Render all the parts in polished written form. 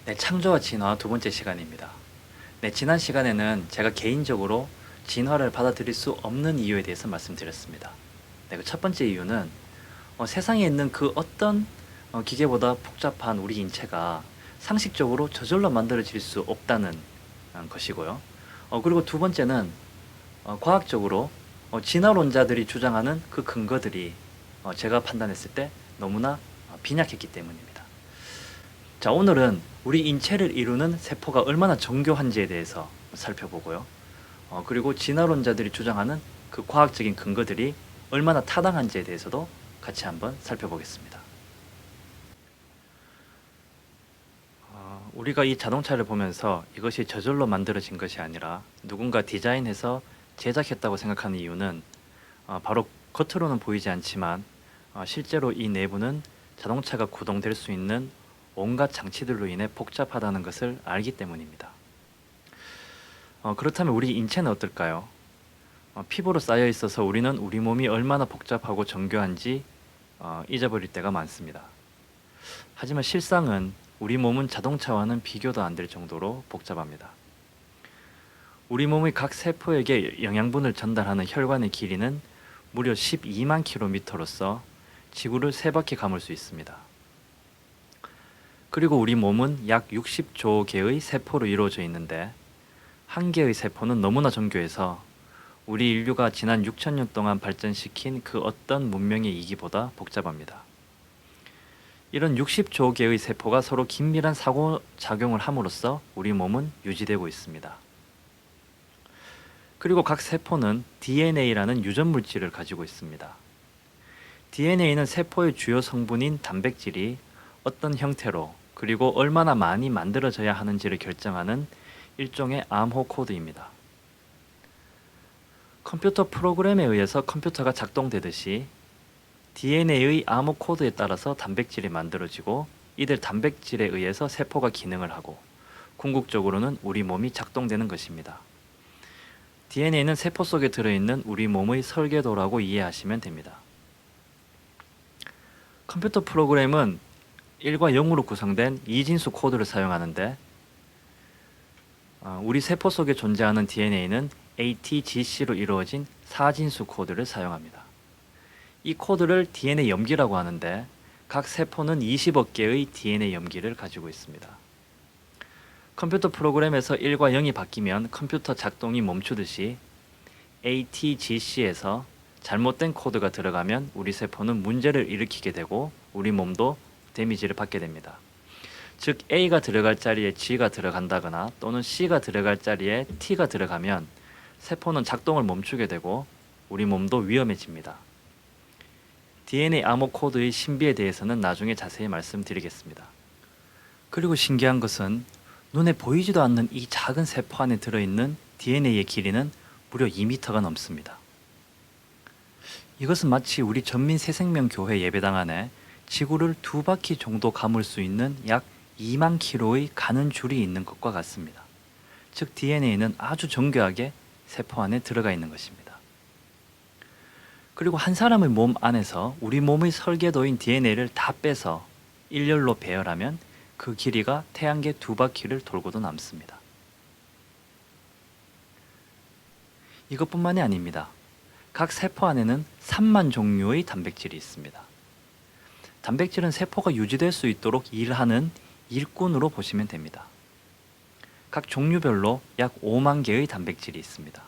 네, 창조와 진화 두 번째 시간입니다. 네, 지난 시간에는 제가 개인적으로 진화를 받아들일 수 없는 이유에 대해서 말씀드렸습니다. 네, 그 첫 번째 이유는 세상에 있는 그 어떤 기계보다 복잡한 우리 인체가 상식적으로 저절로 만들어질 수 없다는 것이고요. 그리고 두 번째는 과학적으로 진화론자들이 주장하는 그 근거들이 제가 판단했을 때 너무나 빈약했기 때문입니다. 자, 오늘은 우리 인체를 이루는 세포가 얼마나 정교한지에 대해서 살펴보고요. 그리고 진화론자들이 주장하는 그 과학적인 근거들이 얼마나 타당한지에 대해서도 같이 한번 살펴보겠습니다. 우리가 이 자동차를 보면서 이것이 저절로 만들어진 것이 아니라 누군가 디자인해서 제작했다고 생각하는 이유는 바로 겉으로는 보이지 않지만 실제로 이 내부는 자동차가 구동될 수 있는 온갖 장치들로 인해 복잡하다는 것을 알기 때문입니다. 그렇다면 우리 인체는 어떨까요? 피부로 쌓여 있어서 우리는 우리 몸이 얼마나 복잡하고 정교한지 잊어버릴 때가 많습니다. 하지만 실상은 우리 몸은 자동차와는 비교도 안 될 정도로 복잡합니다. 우리 몸의 각 세포에게 영양분을 전달하는 혈관의 길이는 무려 12만 킬로미터로서 지구를 3바퀴 감을 수 있습니다. 그리고 우리 몸은 약 60조 개의 세포로 이루어져 있는데 한 개의 세포는 너무나 정교해서 우리 인류가 지난 6천년 동안 발전시킨 그 어떤 문명의 이기보다 복잡합니다. 이런 60조 개의 세포가 서로 긴밀한 상호작용을 함으로써 우리 몸은 유지되고 있습니다. 그리고 각 세포는 DNA라는 유전 물질을 가지고 있습니다. DNA는 세포의 주요 성분인 단백질이 어떤 형태로 그리고 얼마나 많이 만들어져야 하는지를 결정하는 일종의 암호 코드입니다. 컴퓨터 프로그램에 의해서 컴퓨터가 작동되듯이 DNA의 암호 코드에 따라서 단백질이 만들어지고 이들 단백질에 의해서 세포가 기능을 하고 궁극적으로는 우리 몸이 작동되는 것입니다. DNA는 세포 속에 들어있는 우리 몸의 설계도라고 이해하시면 됩니다. 컴퓨터 프로그램은 1과 0으로 구성된 이진수 코드를 사용하는데 우리 세포 속에 존재하는 DNA는 ATGC로 이루어진 4진수 코드를 사용합니다. 이 코드를 DNA 염기라고 하는데 각 세포는 20억 개의 DNA 염기를 가지고 있습니다. 컴퓨터 프로그램에서 1과 0이 바뀌면 컴퓨터 작동이 멈추듯이 ATGC에서 잘못된 코드가 들어가면 우리 세포는 문제를 일으키게 되고 우리 몸도 데미지를 받게 됩니다. 즉 A가 들어갈 자리에 G가 들어간다거나 또는 C가 들어갈 자리에 T가 들어가면 세포는 작동을 멈추게 되고 우리 몸도 위험해집니다. DNA 암호 코드의 신비에 대해서는 나중에 자세히 말씀드리겠습니다. 그리고 신기한 것은 눈에 보이지도 않는 이 작은 세포 안에 들어있는 DNA의 길이는 무려 2m가 넘습니다. 이것은 마치 우리 전민새생명교회 예배당 안에 지구를 2바퀴 정도 감을 수 있는 약 2만 킬로의 가는 줄이 있는 것과 같습니다. 즉 DNA는 아주 정교하게 세포 안에 들어가 있는 것입니다. 그리고 한 사람의 몸 안에서 우리 몸의 설계도인 DNA를 다 빼서 일렬로 배열하면 그 길이가 태양계 2바퀴를 돌고도 남습니다. 이것뿐만이 아닙니다. 각 세포 안에는 3만 종류의 단백질이 있습니다. 단백질은 세포가 유지될 수 있도록 일하는 일꾼으로 보시면 됩니다. 각 종류별로 약 5만 개의 단백질이 있습니다.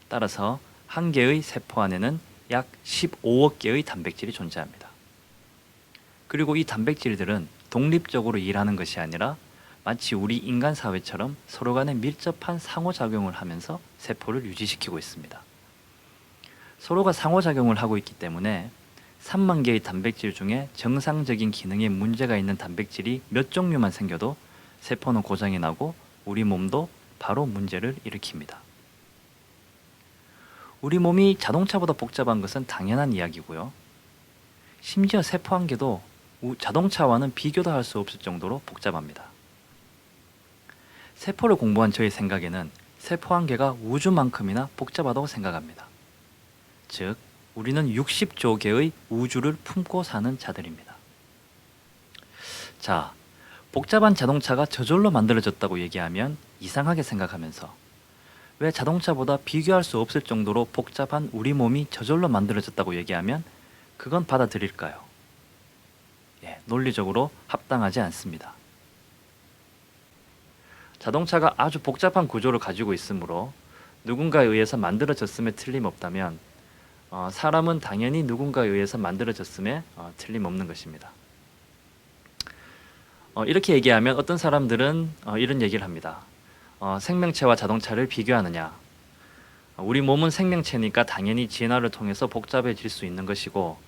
따라서 한 개의 세포 안에는 약 15억 개의 단백질이 존재합니다. 그리고 이 단백질들은 독립적으로 일하는 것이 아니라 마치 우리 인간 사회처럼 서로 간에 밀접한 상호작용을 하면서 세포를 유지시키고 있습니다. 서로가 상호작용을 하고 있기 때문에 3만 개의 단백질 중에 정상적인 기능에 문제가 있는 단백질이 몇 종류만 생겨도 세포는 고장이 나고 우리 몸도 바로 문제를 일으킵니다. 우리 몸이 자동차보다 복잡한 것은 당연한 이야기고요. 심지어 세포 한 개도 자동차와는 비교도 할 수 없을 정도로 복잡합니다. 세포를 공부한 저의 생각에는 세포 한 개가 우주만큼이나 복잡하다고 생각합니다. 즉, 우리는 60조 개의 우주를 품고 사는 자들입니다. 자, 복잡한 자동차가 저절로 만들어졌다고 얘기하면 이상하게 생각하면서 왜 자동차보다 비교할 수 없을 정도로 복잡한 우리 몸이 저절로 만들어졌다고 얘기하면 그건 받아들일까요? 예, 논리적으로 합당하지 않습니다. 자동차가 아주 복잡한 구조를 가지고 있으므로 누군가에 의해서 만들어졌음에 틀림없다면 사람은 당연히 누군가에 의해서 만들어졌음에 틀림없는 것입니다. 이렇게 얘기하면 어떤 사람들은 이런 얘기를 합니다. 생명체와 자동차를 비교하느냐? 우리 몸은 생명체니까 당연히 진화를 통해서 복잡해질 수 있는 것이고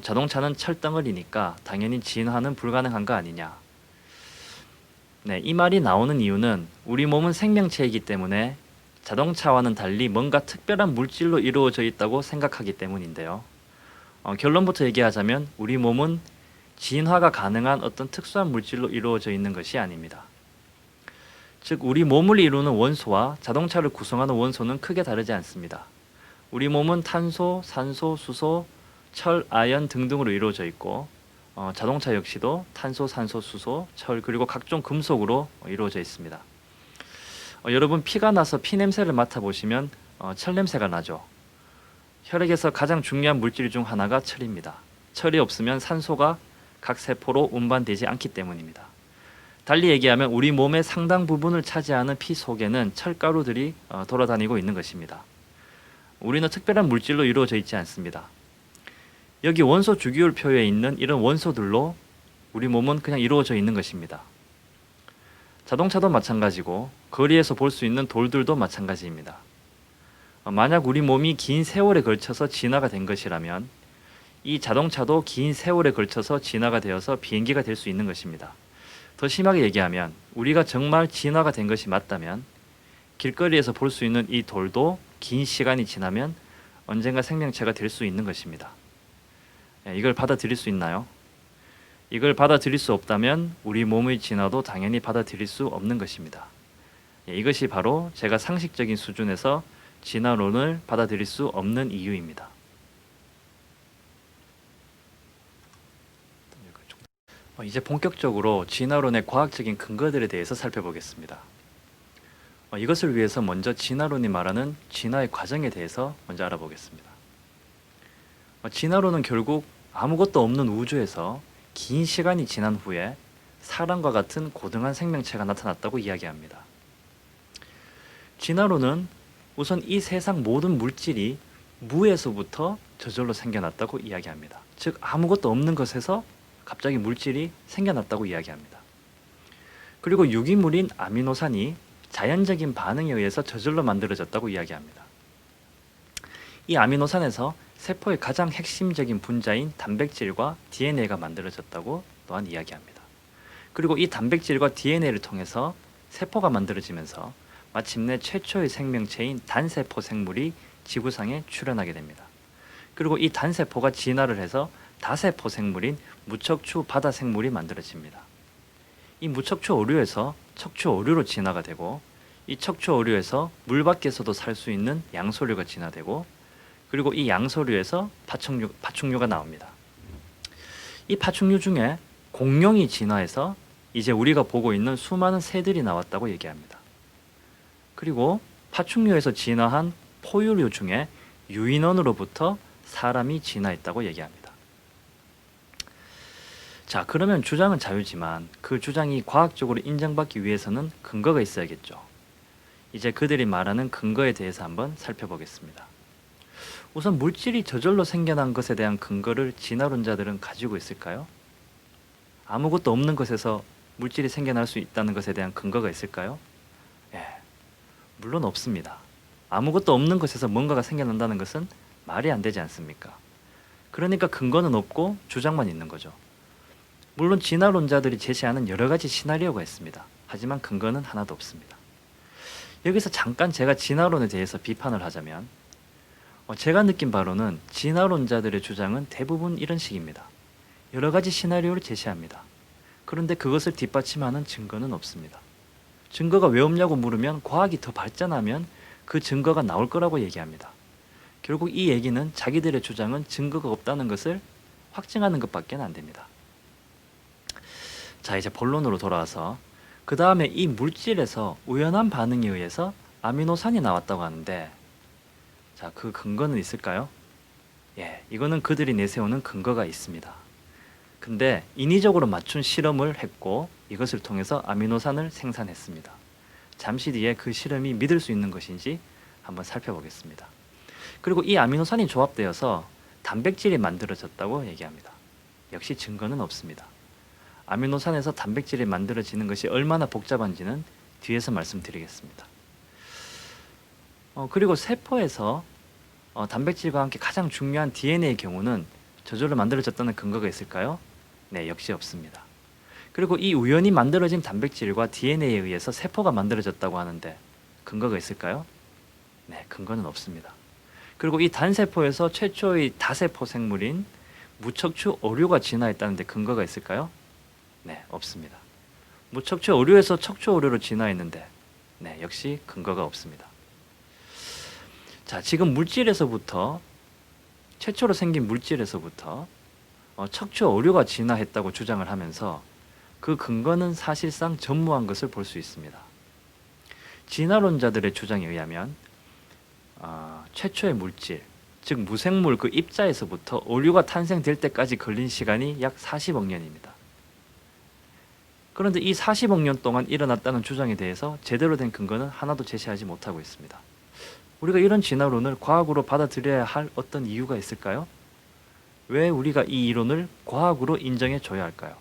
자동차는 철덩어리니까 당연히 진화는 불가능한 거 아니냐? 네, 이 말이 나오는 이유는 우리 몸은 생명체이기 때문에 자동차와는 달리 뭔가 특별한 물질로 이루어져 있다고 생각하기 때문인데요. 결론부터 얘기하자면 우리 몸은 진화가 가능한 어떤 특수한 물질로 이루어져 있는 것이 아닙니다. 즉 우리 몸을 이루는 원소와 자동차를 구성하는 원소는 크게 다르지 않습니다. 우리 몸은 탄소, 산소, 수소, 철, 아연 등등으로 이루어져 있고 자동차 역시도 탄소, 산소, 수소, 철 그리고 각종 금속으로 이루어져 있습니다. 여러분 피가 나서 피 냄새를 맡아보시면 철 냄새가 나죠. 혈액에서 가장 중요한 물질 중 하나가 철입니다. 철이 없으면 산소가 각 세포로 운반되지 않기 때문입니다. 달리 얘기하면 우리 몸의 상당 부분을 차지하는 피 속에는 철가루들이 돌아다니고 있는 것입니다. 우리는 특별한 물질로 이루어져 있지 않습니다. 여기 원소 주기율표에 있는 이런 원소들로 우리 몸은 그냥 이루어져 있는 것입니다. 자동차도 마찬가지고 거리에서 볼 수 있는 돌들도 마찬가지입니다. 만약 우리 몸이 긴 세월에 걸쳐서 진화가 된 것이라면 이 자동차도 긴 세월에 걸쳐서 진화가 되어서 비행기가 될 수 있는 것입니다. 더 심하게 얘기하면 우리가 정말 진화가 된 것이 맞다면 길거리에서 볼 수 있는 이 돌도 긴 시간이 지나면 언젠가 생명체가 될 수 있는 것입니다. 이걸 받아들일 수 있나요? 이걸 받아들일 수 없다면 우리 몸의 진화도 당연히 받아들일 수 없는 것입니다. 이것이 바로 제가 상식적인 수준에서 진화론을 받아들일 수 없는 이유입니다. 이제 본격적으로 진화론의 과학적인 근거들에 대해서 살펴보겠습니다. 이것을 위해서 먼저 진화론이 말하는 진화의 과정에 대해서 먼저 알아보겠습니다. 진화론은 결국 아무것도 없는 우주에서 긴 시간이 지난 후에 사람과 같은 고등한 생명체가 나타났다고 이야기합니다. 진화론은 우선 이 세상 모든 물질이 무에서부터 저절로 생겨났다고 이야기합니다. 즉 아무것도 없는 것에서 갑자기 물질이 생겨났다고 이야기합니다. 그리고 유기물인 아미노산이 자연적인 반응에 의해서 저절로 만들어졌다고 이야기합니다. 이 아미노산에서 세포의 가장 핵심적인 분자인 단백질과 DNA가 만들어졌다고 또한 이야기합니다. 그리고 이 단백질과 DNA를 통해서 세포가 만들어지면서 마침내 최초의 생명체인 단세포 생물이 지구상에 출현하게 됩니다. 그리고 이 단세포가 진화를 해서 다세포 생물인 무척추 바다 생물이 만들어집니다. 이 무척추 어류에서 척추 어류로 진화가 되고 이 척추 어류에서 물 밖에서도 살 수 있는 양서류가 진화되고 그리고 이 양서류에서 파충류가 나옵니다. 이 파충류 중에 공룡이 진화해서 이제 우리가 보고 있는 수많은 새들이 나왔다고 얘기합니다. 그리고 파충류에서 진화한 포유류 중에 유인원으로부터 사람이 진화했다고 얘기합니다. 자, 그러면 주장은 자유지만 그 주장이 과학적으로 인정받기 위해서는 근거가 있어야겠죠. 이제 그들이 말하는 근거에 대해서 한번 살펴보겠습니다. 우선 물질이 저절로 생겨난 것에 대한 근거를 진화론자들은 가지고 있을까요? 아무것도 없는 것에서 물질이 생겨날 수 있다는 것에 대한 근거가 있을까요? 예, 물론 없습니다. 아무것도 없는 것에서 뭔가가 생겨난다는 것은 말이 안 되지 않습니까? 그러니까 근거는 없고 주장만 있는 거죠. 물론 진화론자들이 제시하는 여러 가지 시나리오가 있습니다. 하지만 근거는 하나도 없습니다. 여기서 잠깐 제가 진화론에 대해서 비판을 하자면 제가 느낀 바로는 진화론자들의 주장은 대부분 이런 식입니다. 여러 가지 시나리오를 제시합니다. 그런데 그것을 뒷받침하는 증거는 없습니다. 증거가 왜 없냐고 물으면 과학이 더 발전하면 그 증거가 나올 거라고 얘기합니다. 결국 이 얘기는 자기들의 주장은 증거가 없다는 것을 확증하는 것밖에 안 됩니다. 자, 이제 본론으로 돌아와서 그 다음에 이 물질에서 우연한 반응에 의해서 아미노산이 나왔다고 하는데, 자, 그 근거는 있을까요? 예, 이거는 그들이 내세우는 근거가 있습니다. 근데 인위적으로 맞춘 실험을 했고 이것을 통해서 아미노산을 생산했습니다. 잠시 뒤에 그 실험이 믿을 수 있는 것인지 한번 살펴보겠습니다. 그리고 이 아미노산이 조합되어서 단백질이 만들어졌다고 얘기합니다. 역시 증거는 없습니다. 아미노산에서 단백질이 만들어지는 것이 얼마나 복잡한지는 뒤에서 말씀드리겠습니다. 그리고 세포에서 단백질과 함께 가장 중요한 DNA의 경우는 저절로 만들어졌다는 근거가 있을까요? 네, 역시 없습니다. 그리고 이 우연히 만들어진 단백질과 DNA에 의해서 세포가 만들어졌다고 하는데 근거가 있을까요? 네, 근거는 없습니다. 그리고 이 단세포에서 최초의 다세포 생물인 무척추 어류가 진화했다는데 근거가 있을까요? 네, 없습니다. 무척추 어류에서 척추 어류로 진화했는데 네, 역시 근거가 없습니다. 자, 지금 물질에서부터 최초로 생긴 물질에서부터 척추 어류가 진화했다고 주장을 하면서 그 근거는 사실상 전무한 것을 볼 수 있습니다. 진화론자들의 주장에 의하면 최초의 물질, 즉 무생물 그 입자에서부터 어류가 탄생될 때까지 걸린 시간이 약 40억 년입니다. 그런데 이 40억 년 동안 일어났다는 주장에 대해서 제대로 된 근거는 하나도 제시하지 못하고 있습니다. 우리가 이런 진화론을 과학으로 받아들여야 할 어떤 이유가 있을까요? 왜 우리가 이 이론을 과학으로 인정해 줘야 할까요?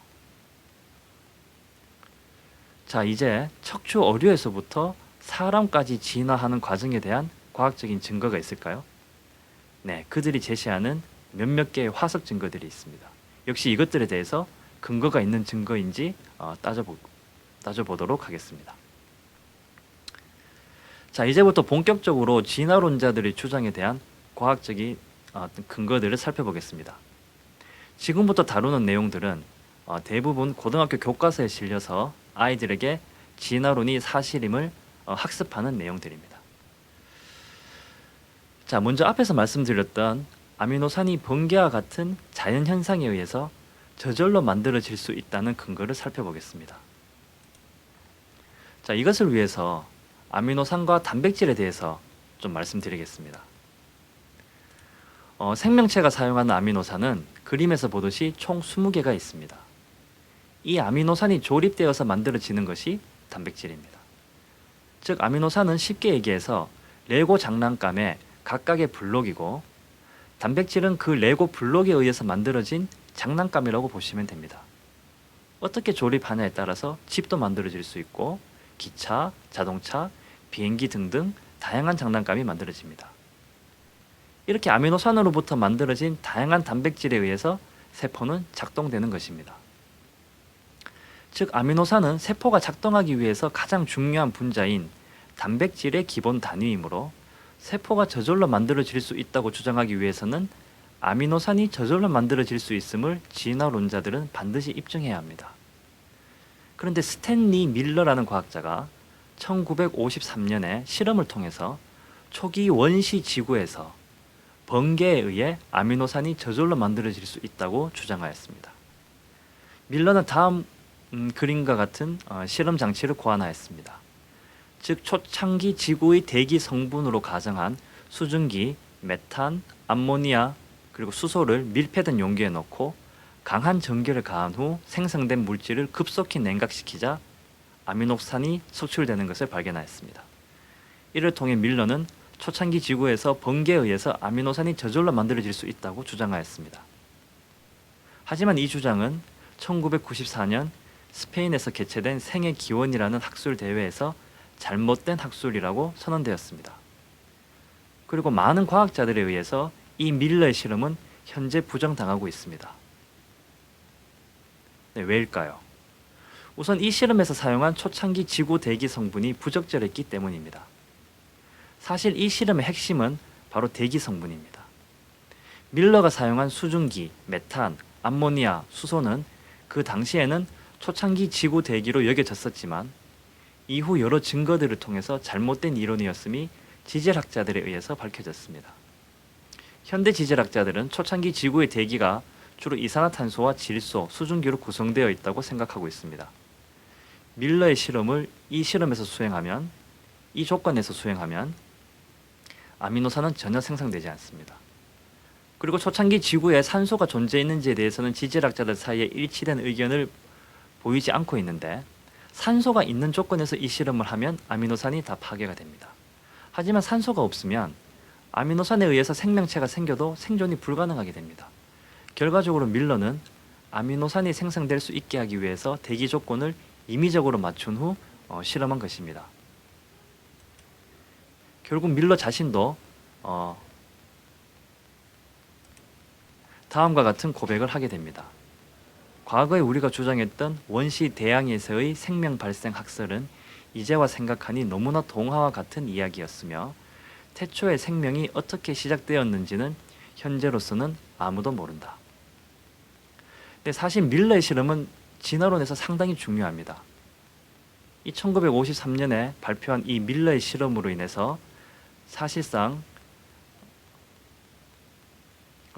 자, 이제 척추 어류에서부터 사람까지 진화하는 과정에 대한 과학적인 증거가 있을까요? 네, 그들이 제시하는 몇몇 개의 화석 증거들이 있습니다. 역시 이것들에 대해서 근거가 있는 증거인지 따져보도록 하겠습니다. 자, 이제부터 본격적으로 진화론자들의 주장에 대한 과학적인 근거들을 살펴보겠습니다. 지금부터 다루는 내용들은 대부분 고등학교 교과서에 실려서 아이들에게 진화론이 사실임을 학습하는 내용들입니다. 자, 먼저 앞에서 말씀드렸던 아미노산이 번개와 같은 자연현상에 의해서 저절로 만들어질 수 있다는 근거를 살펴보겠습니다. 자, 이것을 위해서 아미노산과 단백질에 대해서 좀 말씀드리겠습니다. 생명체가 사용하는 아미노산은 그림에서 보듯이 총 20개가 있습니다. 이 아미노산이 조립되어서 만들어지는 것이 단백질입니다. 즉, 아미노산은 쉽게 얘기해서 레고 장난감의 각각의 블록이고 단백질은 그 레고 블록에 의해서 만들어진 장난감이라고 보시면 됩니다. 어떻게 조립하냐에 따라서 집도 만들어질 수 있고 기차, 자동차, 비행기 등등 다양한 장난감이 만들어집니다. 이렇게 아미노산으로부터 만들어진 다양한 단백질에 의해서 세포는 작동되는 것입니다. 즉, 아미노산은 세포가 작동하기 위해서 가장 중요한 분자인 단백질의 기본 단위이므로 세포가 저절로 만들어질 수 있다고 주장하기 위해서는 아미노산이 저절로 만들어질 수 있음을 진화론자들은 반드시 입증해야 합니다. 그런데 스탠리 밀러라는 과학자가 1953년에 실험을 통해서 초기 원시 지구에서 번개에 의해 아미노산이 저절로 만들어질 수 있다고 주장하였습니다. 밀러는 다음 그림과 같은 실험 장치를 고안하였습니다. 즉, 초창기 지구의 대기 성분으로 가정한 수증기, 메탄, 암모니아, 그리고 수소를 밀폐된 용기에 넣고 강한 전기를 가한 후 생성된 물질을 급속히 냉각시키자 아미노산이 석출되는 것을 발견하였습니다. 이를 통해 밀러는 초창기 지구에서 번개에 의해서 아미노산이 저절로 만들어질 수 있다고 주장하였습니다. 하지만 이 주장은 1994년 스페인에서 개최된 생애 기원이라는 학술 대회에서 잘못된 학술이라고 선언되었습니다. 그리고 많은 과학자들에 의해서 이 밀러의 실험은 현재 부정당하고 있습니다. 네, 왜일까요? 우선 이 실험에서 사용한 초창기 지구 대기 성분이 부적절했기 때문입니다. 사실 이 실험의 핵심은 바로 대기 성분입니다. 밀러가 사용한 수증기, 메탄, 암모니아, 수소는 그 당시에는 초창기 지구 대기로 여겨졌었지만 이후 여러 증거들을 통해서 잘못된 이론이었음이 지질학자들에 의해서 밝혀졌습니다. 현대 지질학자들은 초창기 지구의 대기가 주로 이산화탄소와 질소, 수증기로 구성되어 있다고 생각하고 있습니다. 밀러의 실험을 이 조건에서 수행하면 아미노산은 전혀 생성되지 않습니다. 그리고 초창기 지구에 산소가 존재했는지에 대해서는 지질학자들 사이에 일치된 의견을 보이지 않고 있는데, 산소가 있는 조건에서 이 실험을 하면 아미노산이 다 파괴가 됩니다. 하지만 산소가 없으면 아미노산에 의해서 생명체가 생겨도 생존이 불가능하게 됩니다. 결과적으로 밀러는 아미노산이 생성될 수 있게 하기 위해서 대기 조건을 임의적으로 맞춘 후 실험한 것입니다. 결국 밀러 자신도 다음과 같은 고백을 하게 됩니다. 과거에 우리가 주장했던 원시 대양에서의 생명 발생 학설은 이제와 생각하니 너무나 동화와 같은 이야기였으며, 태초의 생명이 어떻게 시작되었는지는 현재로서는 아무도 모른다. 근데 사실 밀러의 실험은 진화론에서 상당히 중요합니다. 이 1953년에 발표한 이 밀러의 실험으로 인해서 사실상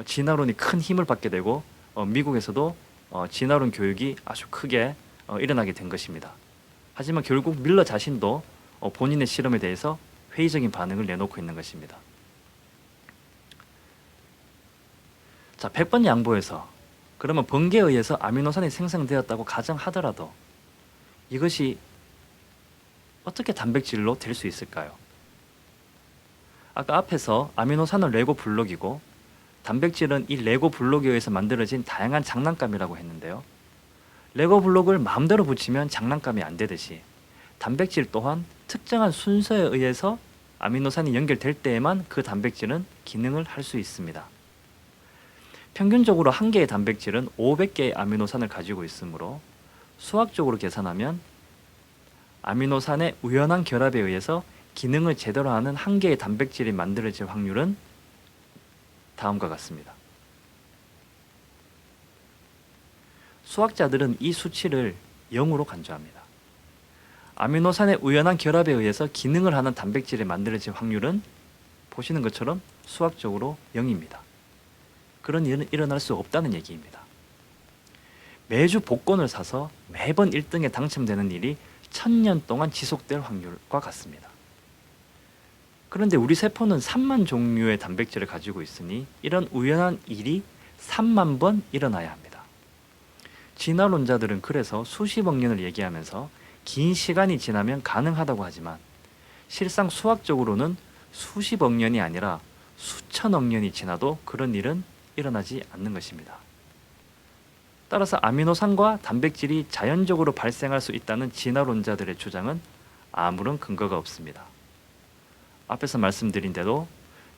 진화론이 큰 힘을 받게 되고 미국에서도 진화론 교육이 아주 크게 일어나게 된 것입니다. 하지만 결국 밀러 자신도 본인의 실험에 대해서 회의적인 반응을 내놓고 있는 것입니다. 자, 100번 양보해서 그러면 번개에 의해서 아미노산이 생성되었다고 가정하더라도 이것이 어떻게 단백질로 될 수 있을까요? 아까 앞에서 아미노산은 레고 블록이고 단백질은 이 레고 블록에 의해서 만들어진 다양한 장난감이라고 했는데요. 레고 블록을 마음대로 붙이면 장난감이 안 되듯이 단백질 또한 특정한 순서에 의해서 아미노산이 연결될 때에만 그 단백질은 기능을 할 수 있습니다. 평균적으로 한 개의 단백질은 500개의 아미노산을 가지고 있으므로 수학적으로 계산하면 아미노산의 우연한 결합에 의해서 기능을 제대로 하는 한 개의 단백질이 만들어질 확률은 다음과 같습니다. 수학자들은 이 수치를 0으로 간주합니다. 아미노산의 우연한 결합에 의해서 기능을 하는 단백질이 만들어질 확률은 보시는 것처럼 수학적으로 0입니다. 그런 일은 일어날 수 없다는 얘기입니다. 매주 복권을 사서 매번 1등에 당첨되는 일이 1000년 동안 지속될 확률과 같습니다. 그런데 우리 세포는 3만 종류의 단백질을 가지고 있으니 이런 우연한 일이 3만 번 일어나야 합니다. 진화론자들은 그래서 수십억 년을 얘기하면서 긴 시간이 지나면 가능하다고 하지만 실상 수학적으로는 수십억 년이 아니라 수천억 년이 지나도 그런 일은 일어나지 않는 것입니다. 따라서 아미노산과 단백질이 자연적으로 발생할 수 있다는 진화론자들의 주장은 아무런 근거가 없습니다. 앞에서 말씀드린 대로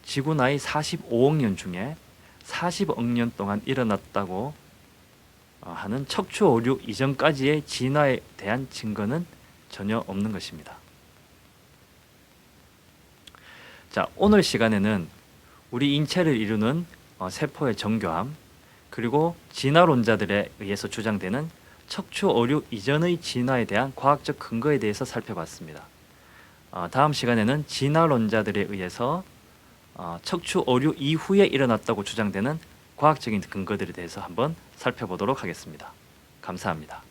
지구 나이 45억 년 중에 40억 년 동안 일어났다고 하는 척추 오류 이전까지의 진화에 대한 증거는 전혀 없는 것입니다. 자, 오늘 시간에는 우리 인체를 이루는 세포의 정교함, 그리고 진화론자들에 의해서 주장되는 척추 오류 이전의 진화에 대한 과학적 근거에 대해서 살펴봤습니다. 다음 시간에는 진화론자들에 의해서 척추 오류 이후에 일어났다고 주장되는 과학적인 근거들에 대해서 한번 살펴보도록 하겠습니다. 감사합니다.